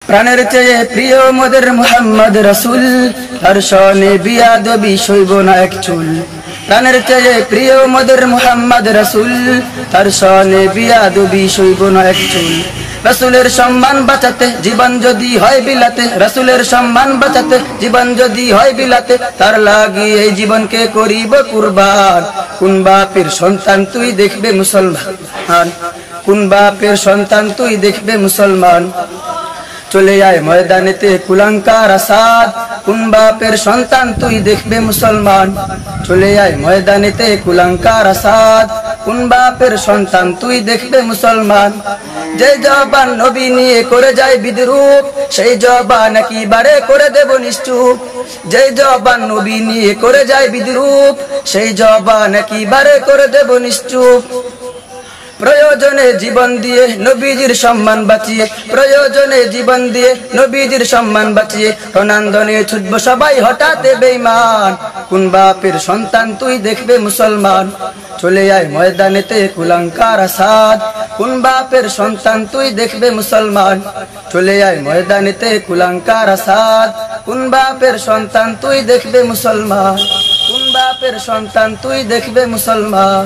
প্রাণের চেয়ে প্রিয় মোদের মুহাম্মদ রাসূল, তার শনে বিয়াদবি সইব না এক চুল। প্রাণের চেয়ে প্রিয় মোদের মুহাম্মদ রাসূল, তার শনে বিয়াদবি সইব না এক চুল। রাসূলের সম্মান বাঁচাতে জীবন যদি হয় বিলাতে, রাসূলের সম্মান বাঁচাতে জীবন যদি হয় বিলাতে, তার লাগি এই জীবনকে করিব কুরবান। কোন বাপের সন্তান তুই দেখবে মুসলমান, কোন বাপের সন্তান তুই দেখবে মুসলমান। চলে আয় ময়দানেতে কুলাঙ্কার আসাদ, কোন বাপের সন্তান তুই দেখবে মুসলমান। চলে আয় ময়দানেতে কুলাঙ্কার আসাদ, কোন বাপের সন্তান তুই দেখবে মুসলমান। যে জবান নবী নিয়ে করে যায় বিদ্রুপ, সেই জবান একেবারে করে দেব নিশ্চুপ। যে জবান নবী নিয়ে করে যায় বিদ্রুপ, সেই জবান একেবারে করে দেব নিশ্চুপ। প্রয়োজনে জীবন দিয়ে নবীজির সম্মান বাঁচিয়ে, প্রয়োজনে জীবন দিয়ে নবীজির সম্মান বাঁচিয়ে, রণাঙ্গনে ছুটবো সবাই হঠাতে বেঈমান। কোন বাপের সন্তান তুই দেখবে মুসলমান। চলে আয় ময়দানেতে কুলাঙ্কার আসাদ, কোন বাপের সন্তান তুই দেখবে মুসলমান। চলে আয় ময়দানেতে কুলাঙ্কার আসাদ, কোন বাপের সন্তান তুই দেখবে মুসলমান। কোন বাপের সন্তান তুই দেখবে মুসলমান।